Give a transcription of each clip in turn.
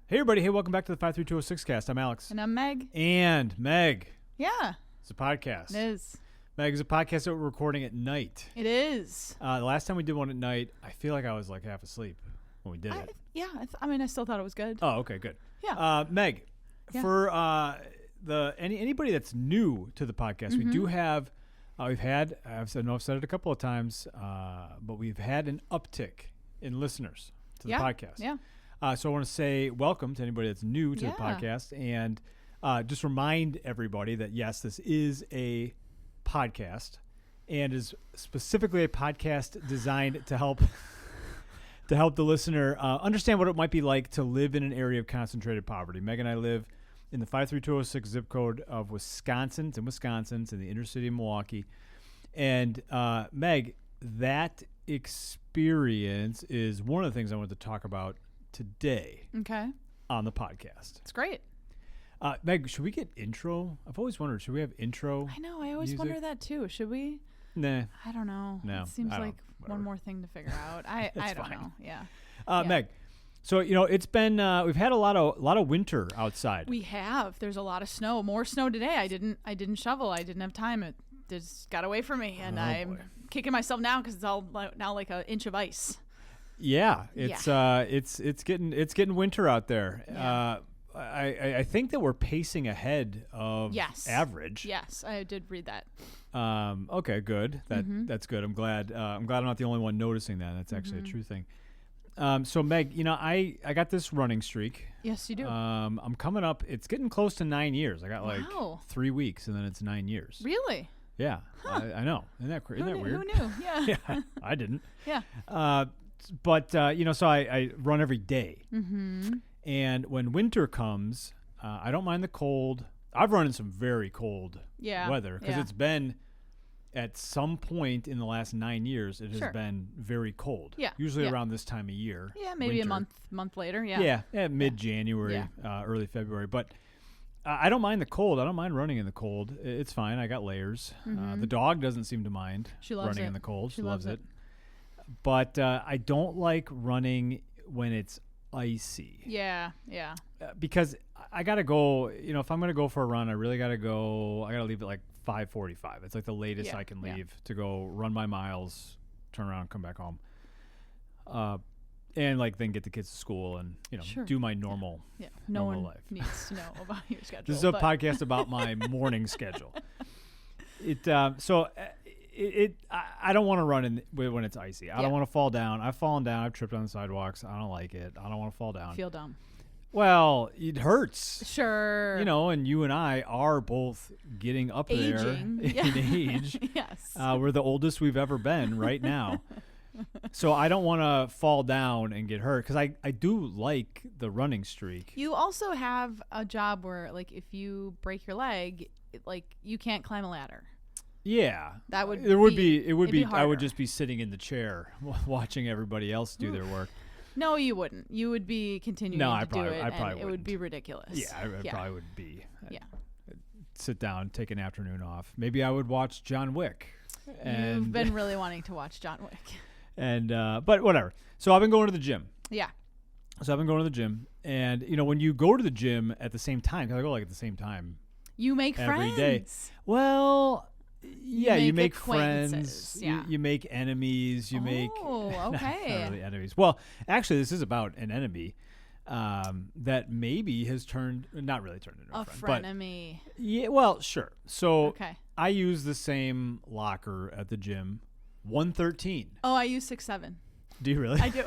Hey everybody, hey, welcome back to the 53206 cast. I'm Alex. And I'm Meg. And Meg. Yeah. It's a podcast. It is. Meg is a podcast that we're recording at night. It is. The last time we did one at night, I feel like I was like half asleep when we did it. Yeah. I still thought it was good. Oh, okay, good. Yeah. Meg, Yeah. for anybody that's new to the podcast, we do have, I've said it a couple of times, but we've had an uptick in listeners to the podcast. Yeah. So I want to say welcome to anybody that's new to the podcast, and just remind everybody that, yes, this is a podcast and is specifically a podcast designed to help the listener understand what it might be like to live in an area of concentrated poverty. Meg and I live in the 53206 zip code of Wisconsin. It's in Wisconsin. It's in the inner city of Milwaukee. And Meg, that experience is one of the things I wanted to talk about today on the podcast. It's great. Meg, should we get intro? I've always wondered, should we have intro? I know. I always music? wonder that too. Should we? Nah. I don't know. No. It seems like whatever. one more thing to figure out. I don't know. Yeah. Meg, so it's been we've had a lot of winter outside. We have. There's a lot of snow. More snow today. I didn't shovel. I didn't have time. It just got away from me, and I'm kicking myself now because it's all now like an inch of ice. Yeah, it's getting winter out there. Yeah. I think that we're pacing ahead of average. Yes, I did read that. Okay, good. That's good. I'm glad I'm not the only one noticing that. That's actually a true thing. So Meg, I got this running streak. Yes, you do. I'm coming up. It's getting close to 9 years. I got 3 weeks, and then it's 9 years. Really? Yeah, Huh. I know. Isn't that weird? Who knew? Yeah. Yeah, I didn't. Yeah. But so I run every day. Mm-hmm. And when winter comes, I don't mind the cold. I've run in some very cold weather because it's been, at some point in the last 9 years, it has been very cold. Yeah. Usually around this time of year. Yeah, maybe winter. a month later. Yeah. Yeah, mid-January, early February. But I don't mind the cold. I don't mind running in the cold. It's fine. I got layers. The dog doesn't seem to mind running in the cold. She loves it. But I don't like running when it's icy. Yeah. Because I got to go, if I'm going to go for a run, I really got to go. I got to leave at like 5:45. It's like the latest I can leave to go run my miles, turn around, come back home. And then get the kids to school and, do my normal normal life. No one needs to know about your schedule. This is a podcast about my morning schedule. I don't want to run when it's icy. I don't want to fall down. I've fallen down. I've tripped on the sidewalks. I don't like it. I don't want to fall down. Feel dumb. Well, it hurts. Sure. And you and I are both getting up Aging. there in age. Yes. We're the oldest we've ever been right now. So I don't want to fall down and get hurt because I do like the running streak. You also have a job where, if you break your leg, you can't climb a ladder. Yeah, that would. It would be. Harder. I would just be sitting in the chair watching everybody else do their work. No, you wouldn't. You would be continuing to do it, and it would be ridiculous. Yeah, I probably would be. Yeah. I'd sit down, take an afternoon off. Maybe I would watch John Wick. You've been really wanting to watch John Wick. And but whatever. So I've been going to the gym. Yeah. So I've been going to the gym, and when you go to the gym at the same time, because I go at the same time. You make every friends. Day. Well. Yeah, you make friends. Yeah. You make enemies. You make okay. not really enemies. Well, actually, this is about an enemy that maybe has not really turned into a friend. Frenemy. But yeah, well, sure. So I use the same locker at the gym, 113. Oh, I use 6'7". Do you really? I do.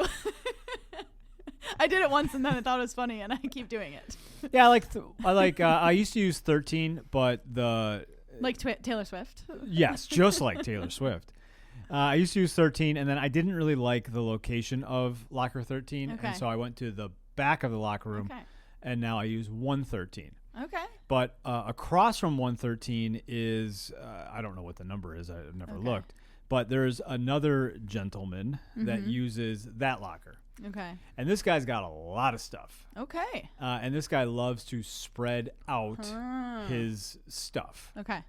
I did it once and then I thought it was funny, and I keep doing it. Yeah, I used to use 13, but Taylor Swift? Yes, just like Taylor Swift. I used to use 13, and then I didn't really like the location of locker 13, and so I went to the back of the locker room, and now I use 113. Okay. But across from 113 is, I don't know what the number is. I've never looked. But there's another gentleman that uses that locker. Okay. And this guy's got a lot of stuff. Okay. And this guy loves to spread out his stuff. Okay.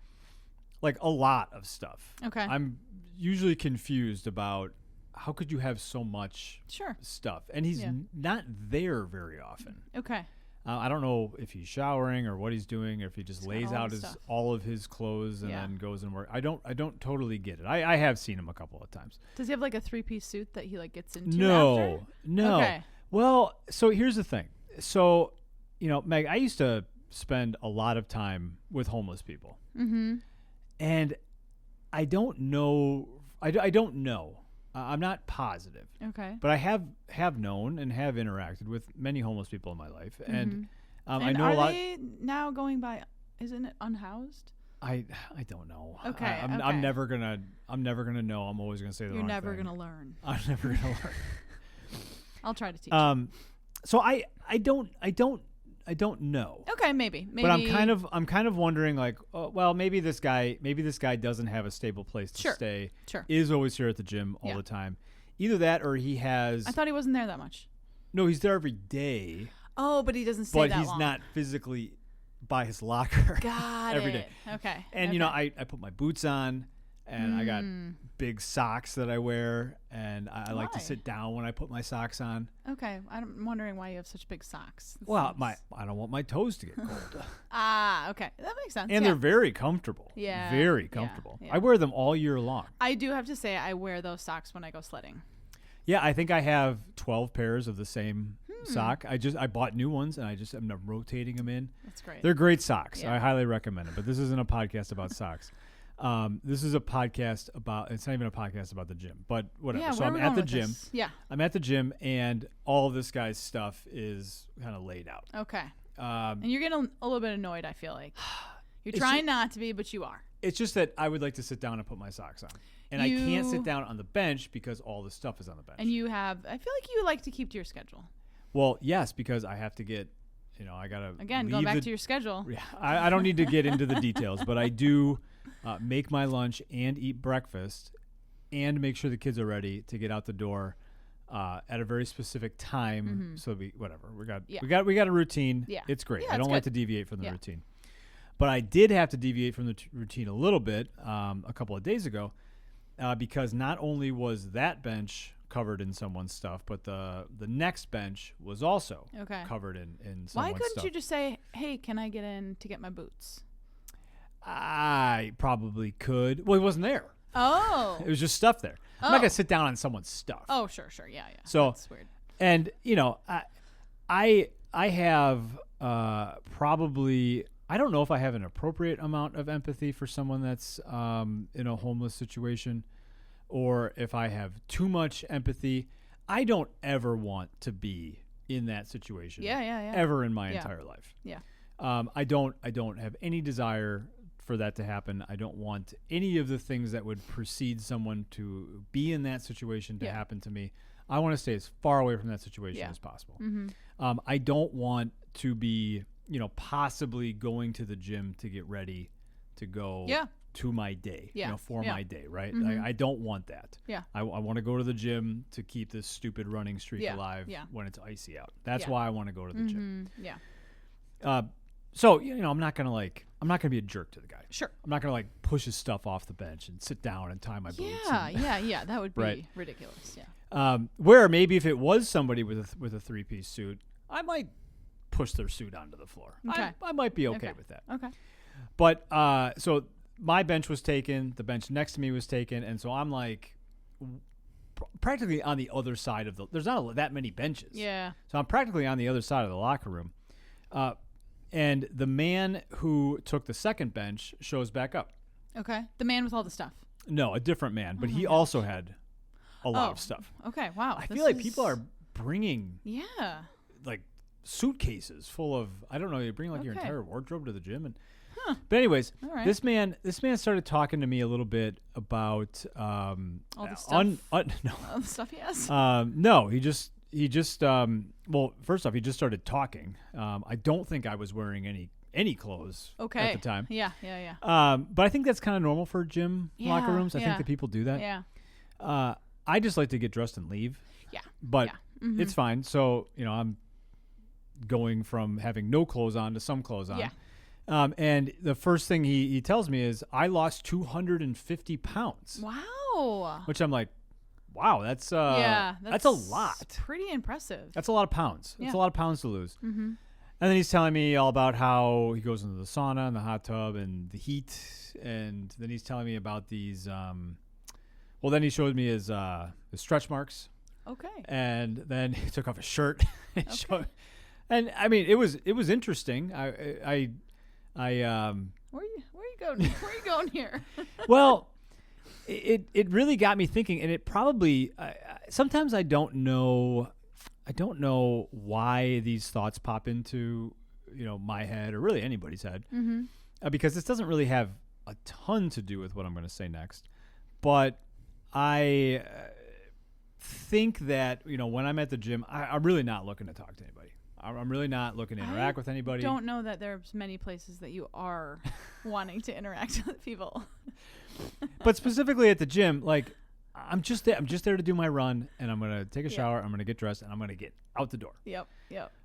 Like a lot of stuff. Okay. I'm usually confused about how could you have so much stuff? And he's not there very often. Okay. I don't know if he's showering or what he's doing, or if he just lays out all of his clothes and then goes and work. I don't totally get it. I have seen him a couple of times. Does he have like a 3-piece suit that he like gets into? No. Okay. Well, so here's the thing. So, Meg, I used to spend a lot of time with homeless people. Mm-hmm. And I don't know. I don't know. I'm not positive. Okay. But I have known and have interacted with many homeless people in my life. And, I know are a lot. Are they now going by, isn't it unhoused? I don't know. Okay. I'm never gonna know. I'm always gonna say the wrong thing. You're never gonna learn. I'm never gonna learn. I'll try to teach you. So I don't know. Okay, maybe. But I'm kind of wondering, like, well, maybe this guy doesn't have a stable place to stay. Sure. Is always here at the gym all the time. Either that, or he has. I thought he wasn't there that much. No, he's there every day. Oh, but he doesn't stay that long. But he's not physically by his locker. Got every it. day. Okay. And I put my boots on, and I got big socks that I wear, and I like to sit down when I put my socks on. Okay, I'm wondering why you have such big socks. I don't want my toes to get cold. Okay, that makes sense. And they're very comfortable. Yeah, very comfortable. Yeah. I wear them all year long. I do have to say I wear those socks when I go sledding. Yeah, I think I have 12 pairs of the same sock. I bought new ones, and I'm rotating them in. That's great. They're great socks. Yeah. I highly recommend them. But this isn't a podcast about socks. This is a podcast about. It's not even a podcast about the gym, but whatever. Yeah, so I'm at the gym. This? Yeah, I'm at the gym, and all of this guy's stuff is kind of laid out. Okay. And you're getting a little bit annoyed. I feel like you're trying not to be, but you are. It's just that I would like to sit down and put my socks on, and I can't sit down on the bench because all the stuff is on the bench. And I feel like you like to keep to your schedule. Well, yes, because I have to get. I gotta go back to your schedule. Yeah, I don't need to get into the details, but I do make my lunch and eat breakfast, and make sure the kids are ready to get out the door at a very specific time. So we got a routine. Yeah. It's great. Yeah, I don't like to deviate from the routine, but I did have to deviate from the routine a little bit a couple of days ago because not only was that bench covered in someone's stuff, but the next bench was also covered in someone's stuff. Why couldn't you just say, "Hey, can I get in to get my boots"? I probably could. Well, he wasn't there. Oh. It was just stuff there. I'm not going to sit down on someone's stuff. Oh, sure. Yeah. So that's weird. And, I have probably, I don't know if I have an appropriate amount of empathy for someone that's in a homeless situation, or if I have too much empathy. I don't ever want to be in that situation. Yeah. Ever in my entire life. Yeah. I don't have any desire for that to happen. I don't want any of the things that would precede someone to be in that situation to happen to me. I want to stay as far away from that situation as possible. Mm-hmm. I don't want to be, possibly going to the gym to get ready to go to my day, for my day, right? Mm-hmm. I don't want that. Yeah. I want to go to the gym to keep this stupid running streak alive when it's icy out. That's why I want to go to the gym. Yeah. So, I'm not going to be a jerk to the guy. Sure. I'm not going to push his stuff off the bench and sit down and tie my boots. Yeah. That would be Right. ridiculous. Yeah. Where maybe if it was somebody with a 3-piece suit, I might push their suit onto the floor. Okay. I might be okay with that. Okay. But so my bench was taken, the bench next to me was taken, and so I'm like practically on the other side of there's not that many benches. Yeah. So I'm practically on the other side of the locker room. And the man who took the second bench shows back up. Okay. The man with all the stuff. No, a different man, but he also had a lot of stuff. Okay. Wow. I feel like people are bringing like suitcases full of, I don't know, you bring like your entire wardrobe to the gym. And but anyways, this man started talking to me a little bit about all the stuff. No. All the stuff he has. No, he just well, first off, he just started talking. I don't think I was wearing any clothes at the time. Yeah. But I think that's kind of normal for gym locker rooms. I think that people do that. Yeah. I just like to get dressed and leave. Yeah. But it's fine. So, I'm going from having no clothes on to some clothes on. Yeah. And the first thing he tells me is, I lost 250 pounds. Wow. Which I'm like, wow, that's a lot. Pretty impressive. That's a lot of pounds. Yeah. That's a lot of pounds to lose. Mm-hmm. And then he's telling me all about how he goes into the sauna and the hot tub and the heat. And then he's telling me about these. Well, then he showed me his stretch marks. Okay. And then he took off his shirt. Okay. And I mean, it was interesting. I Where you going? Where you going here? Well, it really got me thinking, and it probably sometimes I don't know why these thoughts pop into my head or really anybody's head, because this doesn't really have a ton to do with what I'm going to say next, but I think that when I'm at the gym, I'm really not looking to talk to anybody. I'm really not looking to interact with anybody. I don't know that there's many places that you are wanting to interact with people. But specifically at the gym, like I'm just there to do my run, and I'm gonna take a shower. I'm gonna get dressed, and I'm gonna get out the door. Yep.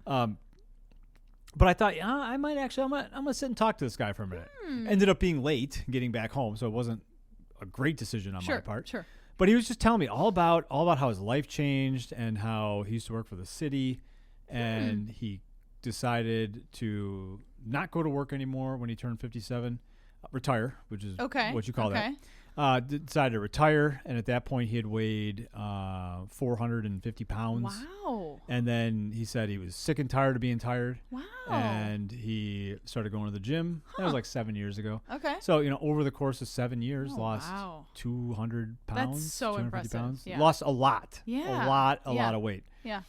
But I thought, I might actually, I'm gonna sit and talk to this guy for a minute. Ended up being late getting back home, so it wasn't a great decision on my part. Sure. But he was just telling me all about how his life changed and how he used to work for the city, and he decided to not go to work anymore when he turned 57. Retire, which is what you call that. Decided to retire, and at that point he had weighed 450 pounds. Wow. And then he said he was sick and tired of being tired. Wow. And he started going to the gym. That was like 7 years ago. Okay. So, over the course of 7 years, lost 200 pounds. That's so impressive. Pounds. Yeah. Lost a lot. Yeah. A lot of weight. Yeah.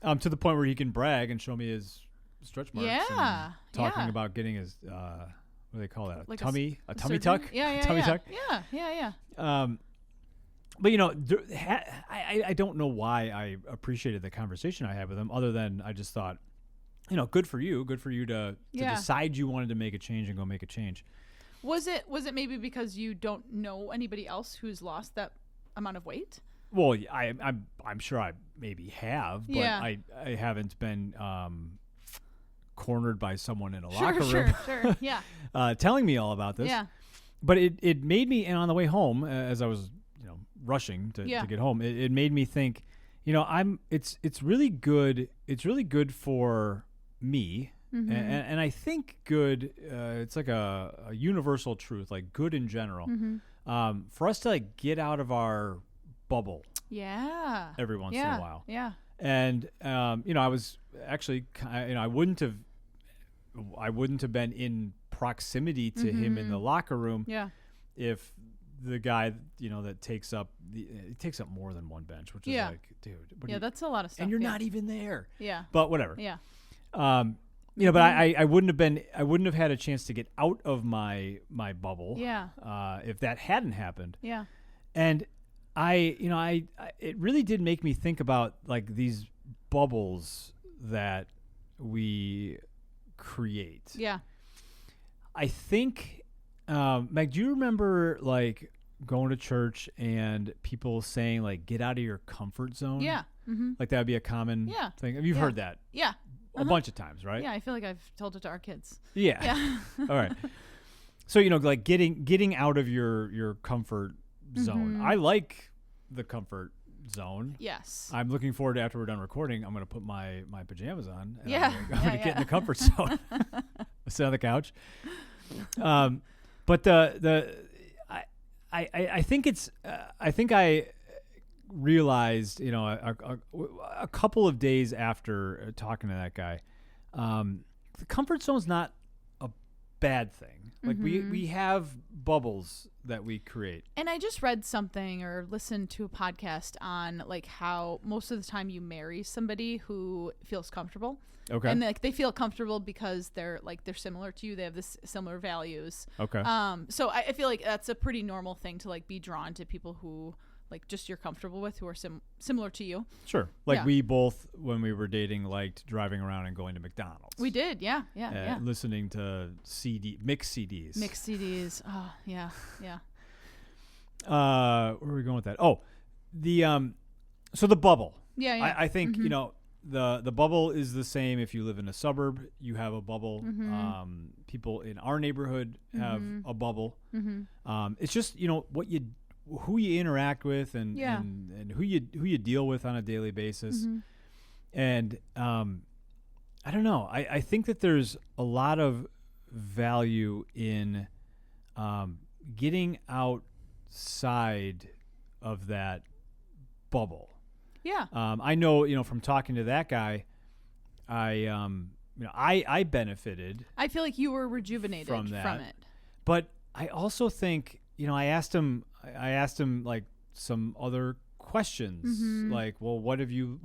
To the point where he can brag and show me his stretch marks. Yeah. And talking about getting his what do they call that? Like a tummy surgery? tuck? Yeah. Tummy tuck? Yeah. But I don't know why I appreciated the conversation I had with him, other than I just thought, good for you to decide you wanted to make a change and go make a change. Was it maybe because you don't know anybody else who's lost that amount of weight? Well, I'm sure I maybe have, but I haven't been cornered by someone in a locker room. Sure. Yeah. Telling me all about this. Yeah. But it made me, and on the way home, as I was rushing to get home, it made me think, it's really good. It's really good for me, and I think good. It's like a universal truth, like good in general, for us to get out of our bubble. Yeah. Every once in a while. Yeah. And I was actually, I wouldn't have been in proximity to him in the locker room. Yeah. If the guy, that takes up more than one bench, which is like, dude. That's a lot of stuff. And you're not even there. Yeah. But whatever. Yeah. But I wouldn't have had a chance to get out of my bubble. Yeah. If that hadn't happened. Yeah. And it really did make me think about these bubbles that we create. Yeah. I think, Meg, do you remember going to church and people saying get out of your comfort zone? Yeah. Mm-hmm. That would be a common thing. You've heard that? Yeah. A bunch of times, right? Yeah, I feel like I've told it to our kids. Yeah. All right. So getting out of your comfort zone. I like the comfort zone. Yes. I'm looking forward to, after we're done recording, I'm going to put my pajamas on. And Yeah. I'm going to get in the comfort zone. Sit on the couch. But I think it's I think I realized, a couple of days after talking to that guy, the comfort zone's not a bad thing. We have bubbles that we create. And I just read something or listened to a podcast on how most of the time you marry somebody who feels comfortable. Okay. And they feel comfortable because they're similar to you. They have this similar values. Okay. So I feel like that's a pretty normal thing to be drawn to people who just you're comfortable with, who are similar to you. Sure. We both, when we were dating, liked driving around and going to McDonald's. We did. Yeah. Listening to mixed CDs. Mixed CDs. Oh, yeah. Yeah. Where are we going with that? Oh, so the bubble. Yeah. I think, the bubble is the same if you live in a suburb. You have a bubble. People in our neighborhood have a bubble. It's just, who you interact with and Yeah. and who you deal with on a daily basis. And I don't know. I think that there's a lot of value in getting outside of that bubble. Yeah. I know, from talking to that guy, I benefited. I feel like you were rejuvenated from it. But I also think, I asked him like some other questions, like, well, what did you,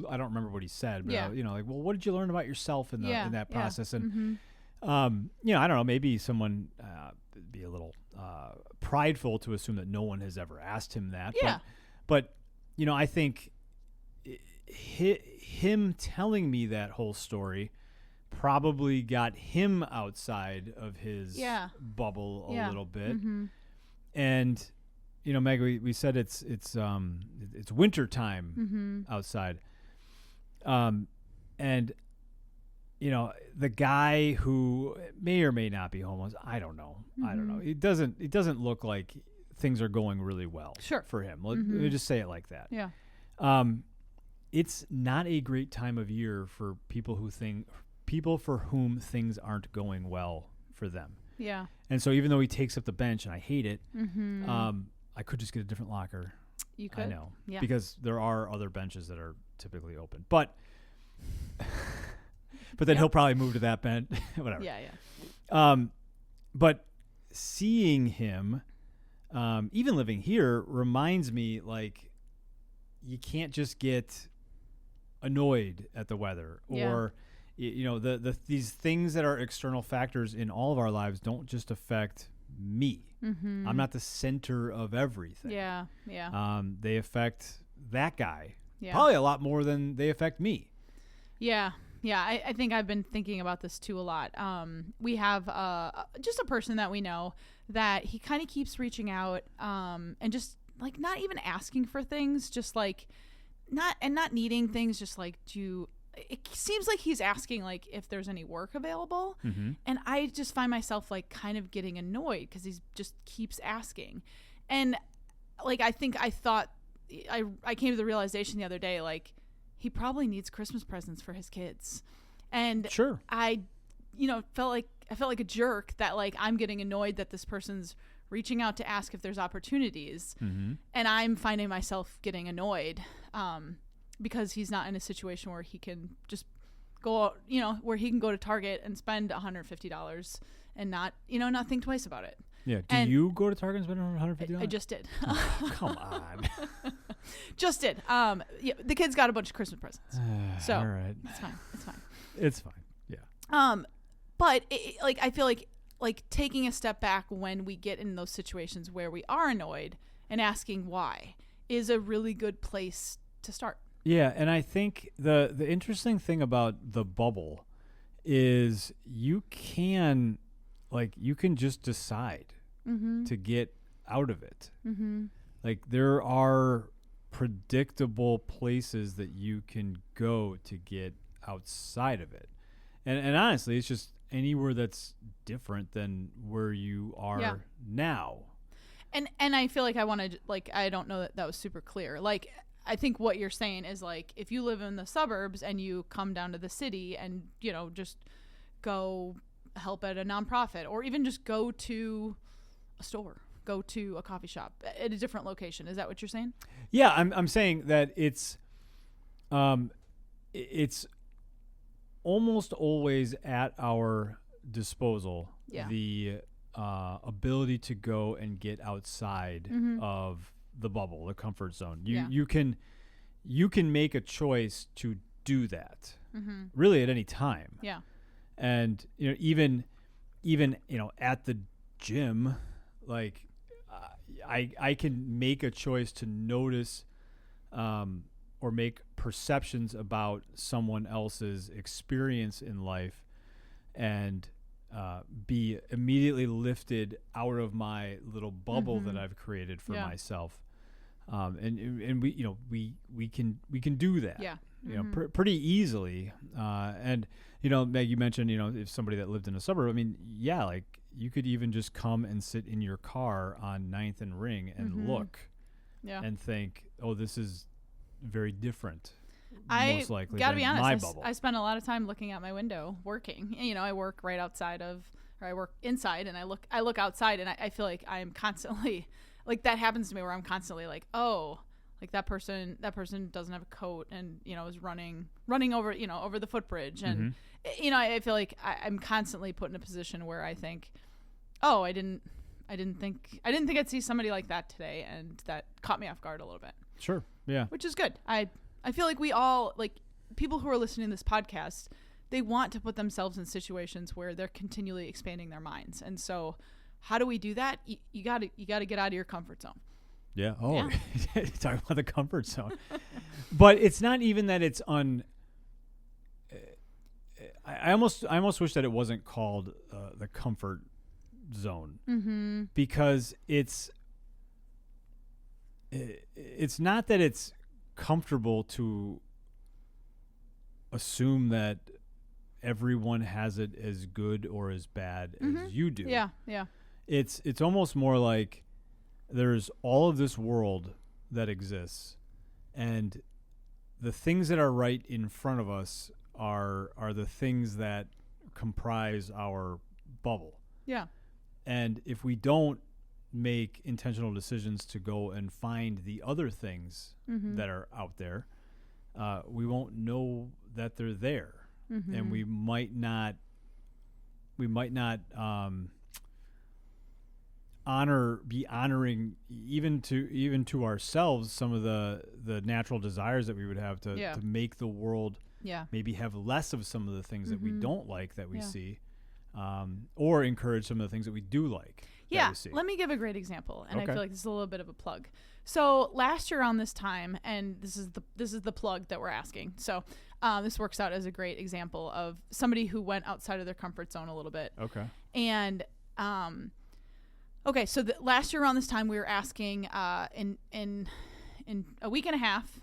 I don't remember what he said, but like, well, what did you learn about yourself in that process? And, I don't know, maybe someone be a little prideful to assume that no one has ever asked him that. Yeah. But I think him telling me that whole story probably got him outside of his bubble a little bit. And Meg, we said it's winter time outside, and the guy who may or may not be homeless, I don't know. It doesn't look like things are going really well for him. Let me just say it like that. Yeah. It's not a great time of year for people for whom things aren't going well for them. Yeah. And so even though he takes up the bench, and I hate it, I could just get a different locker. You could. I know. Yeah. Because there are other benches that are typically open. But then he'll probably move to that bench. Whatever. Yeah. But seeing him, even living here, reminds me, like, you can't just get annoyed at the weather or these things that are external factors in all of our lives don't just affect me. I'm not the center of everything. Yeah. They affect that guy Probably a lot more than they affect me. Yeah. I think I've been thinking about this too a lot. We have just a person that we know that he kind of keeps reaching out and just like not even asking for things, just like not needing things, just like it seems like he's asking like if there's any work available. And I just find myself like kind of getting annoyed because he just keeps asking. And like I thought I came to the realization the other day, like he probably needs Christmas presents for his kids. And sure, I felt like a jerk that like I'm getting annoyed that this person's reaching out to ask if there's opportunities. And I'm finding myself getting annoyed because he's not in a situation where he can just go, where he can go to Target and spend $150 and not think twice about it. Yeah. Do you go to Target and spend $150? I just did. Oh, come on. Just did. The kids got a bunch of Christmas presents. So all right. It's fine. Yeah. But I feel like taking a step back when we get in those situations where we are annoyed and asking why is a really good place to start. Yeah, and I think the interesting thing about the bubble is you can just decide to get out of it. Like there are predictable places that you can go to get outside of it. And honestly, it's just anywhere that's different than where you are now. And I feel like I don't know that was super clear. Like, I think what you're saying is like, if you live in the suburbs and you come down to the city and, just go help at a nonprofit or even just go to a store, go to a coffee shop at a different location. Is that what you're saying? Yeah, I'm saying that it's almost always at our disposal, the ability to go and get outside of the bubble, the comfort zone. You can make a choice to do that really at any time. Yeah. And even at the gym, like I can make a choice to notice or make perceptions about someone else's experience in life and be immediately lifted out of my little bubble that I've created for myself. And we can do that. Yeah. Pretty easily. And Meg, you mentioned if somebody that lived in a suburb. I mean, yeah, like you could even just come and sit in your car on 9th and Ring and look and think, oh, this is very different. Most likely gotta be honest, my bubble. I spend a lot of time looking out my window working. You know, I work right outside of, or I work inside, and I look outside, and I feel like I am constantly, like, that happens to me where I'm constantly like, oh, like that person doesn't have a coat and, you know, is running over, you know, over the footbridge. And, you know, I feel like I'm constantly put in a position where I think, oh, I didn't think I'd see somebody like that today. And that caught me off guard a little bit. Sure. Yeah. Which is good. I feel like we all, like, people who are listening to this podcast, they want to put themselves in situations where they're continually expanding their minds. And so how do we do that? You got to get out of your comfort zone. Yeah. Oh, yeah. Talking about the comfort zone. But it's not even that it's I almost wish that it wasn't called the comfort zone, because it's not that it's comfortable to assume that everyone has it as good or as bad as you do. Yeah, yeah. It's almost more like there's all of this world that exists, and the things that are right in front of us are the things that comprise our bubble. Yeah. And if we don't make intentional decisions to go and find the other things that are out there, we won't know that they're there, and we might not be honoring even to ourselves some of the natural desires that we would have to make the world maybe have less of some of the things that we don't like that we see, or encourage some of the things that we do like. Yeah, let me give a great example, and I feel like this is a little bit of a plug. So last year around this time, and this is the plug that we're asking. So this works out as a great example of somebody who went outside of their comfort zone a little bit. Okay. And so last year around this time, we were asking in a week and a half.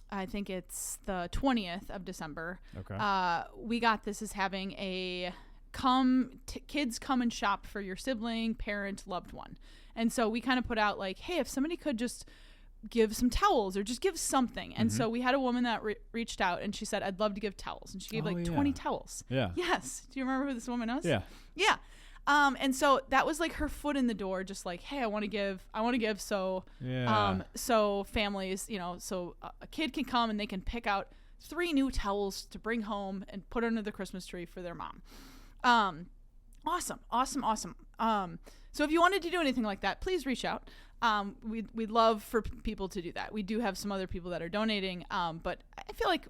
I think it's the 20th of December. Okay. We got this as having a kids come and shop for your sibling, parent, loved one. And so we kind of put out like, hey, if somebody could just give some towels or just give something. And so we had a woman that reached out, and she said, I'd love to give towels. And she gave 20 towels. Yeah. Yes. Do you remember who this woman was? Yeah. Yeah. And so that was like her foot in the door, just like, hey, I want to give. So, so families, you know, so a kid can come and they can pick out 3 new towels to bring home and put under the Christmas tree for their mom. Awesome. So if you wanted to do anything like that, please reach out. We'd love for people to do that. We do have some other people that are donating. But I feel like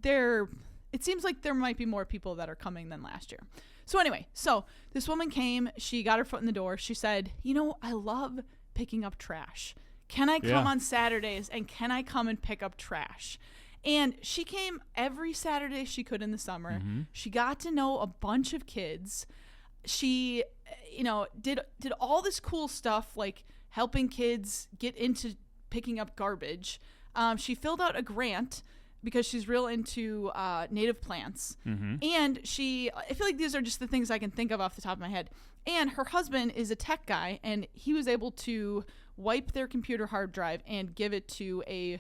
it seems like there might be more people that are coming than last year. So anyway, so this woman came, she got her foot in the door. She said, you know, I love picking up trash. Can I come on Saturdays, and can I come and pick up trash? And she came every Saturday she could in the summer. She got to know a bunch of kids. She, you know, did all this cool stuff, like helping kids get into picking up garbage. She filled out a grant because she's real into native plants. And I feel like these are just the things I can think of off the top of my head. And her husband is a tech guy, and he was able to wipe their computer hard drive and give it to a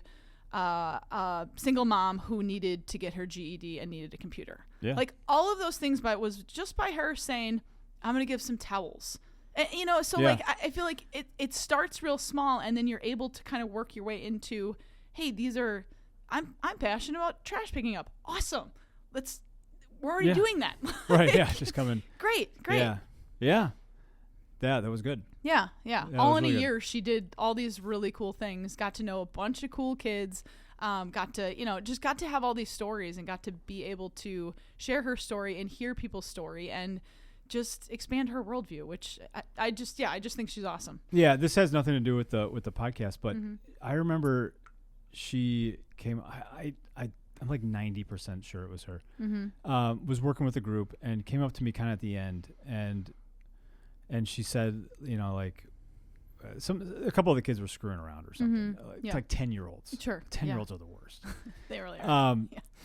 single mom who needed to get her GED and needed a computer. Yeah. Like all of those things, but was just by her saying, I'm going to give some towels. And, you know, so like, I feel like it starts real small, and then you're able to kind of work your way into, hey, I'm passionate about trash picking up. Awesome. We're already doing that. Right. Yeah. Just coming. Great. Yeah. That was good. Yeah. All in a year, she did all these really cool things, got to know a bunch of cool kids, got to have all these stories, and got to be able to share her story and hear people's story and just expand her worldview, which I just think she's awesome. Yeah. This has nothing to do with the podcast, but I remember she came, I'm like 90% sure it was her, was working with a group and came up to me kind of at the end, and she said, you know, like, a couple of the kids were screwing around or something. It's like 10-year-olds. Sure. 10-year-olds are the worst. They really are.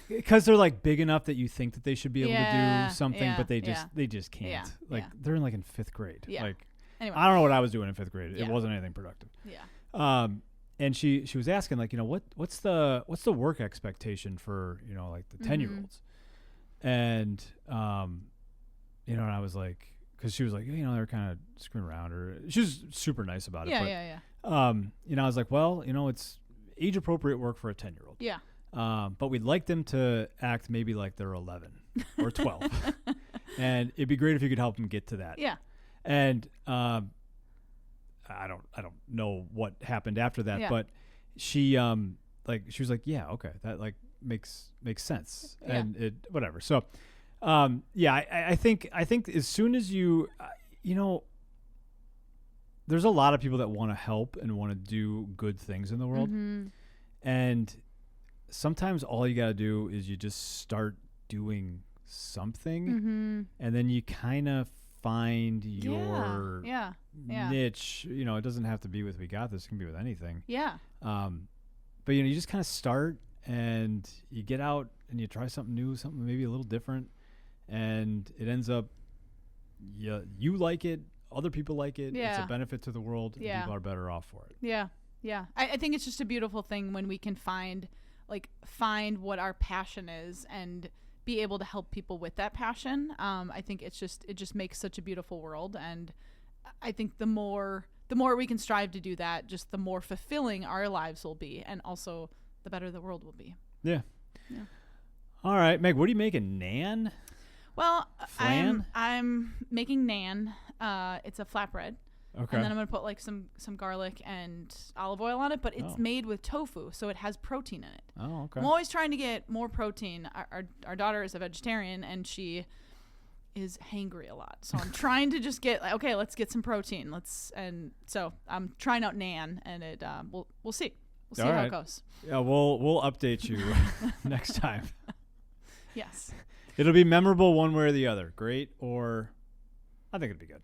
Because they're like big enough that you think that they should be able to do something, but they just can't. Yeah. Like they're in 5th grade. Yeah. Like anyway. I don't know what I was doing in 5th grade. Yeah. It wasn't anything productive. Yeah. And she was asking like, what's the work expectation for, like the 10-year-olds? And and I was like, because she was like, they're kind of screwing around, or she was super nice about it. Yeah. I was like, well, it's age appropriate work for a 10-year-old. Yeah. But we'd like them to act maybe like they're 11 or 12. And it'd be great if you could help them get to that. Yeah. And I don't know what happened after that, but she she was like, yeah, okay, that like makes sense. And it whatever. So I think as soon as you there's a lot of people that want to help and want to do good things in the world. And sometimes all you got to do is you just start doing something, and then you kind of find your niche. It doesn't have to be with We Got This. It can be with anything. Yeah. But you just kind of start and you get out and you try something new, something maybe a little different, and it ends up you like it, other people like it. Yeah. It's a benefit to the world, and people are better off for it. Yeah. Yeah. I think it's just a beautiful thing when we can find what our passion is and be able to help people with that passion. I think it just makes such a beautiful world, and I think the more we can strive to do that, just the more fulfilling our lives will be, and also the better the world will be. Yeah. All right, Meg, what are you making? Naan? Well, Flan? I'm making naan. It's a flatbread. Okay. And then I'm going to put like some garlic and olive oil on it, but it's made with tofu, so it has protein in it. Oh, okay. I'm always trying to get more protein. Our daughter is a vegetarian, and she is hangry a lot. So I'm trying to just get, okay, let's get some protein. And so I'm trying out naan, and it we'll see. We'll see how it goes. Yeah, we'll update you next time. Yes. It'll be memorable one way or the other. Great, or I think it'd be good.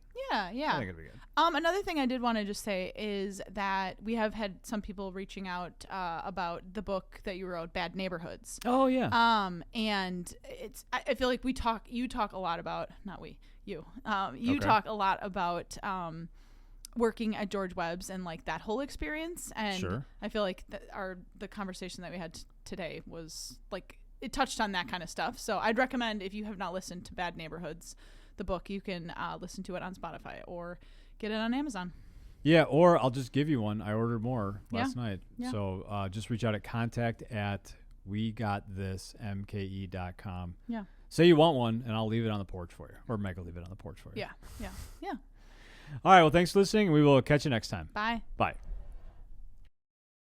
Yeah. I think it'd be good. Another thing I did want to just say is that we have had some people reaching out about the book that you wrote, Bad Neighborhoods. Oh yeah. And I feel like you talk a lot about, not we, you Okay. talk a lot about working at George Webb's and like that whole experience. And Sure. I feel like the conversation that we had today was like, it touched on that kind of stuff. So I'd recommend, if you have not listened to Bad Neighborhoods, the book, you can listen to it on Spotify or get it on Amazon. Yeah, or I'll just give you one. I ordered more last night. Yeah. So just reach out at contact@wegotThisMKE.com. Yeah. Say you want one, and I'll leave it on the porch for you. Or Meg will leave it on the porch for you. Yeah. All right, well, thanks for listening. We will catch you next time. Bye. Bye.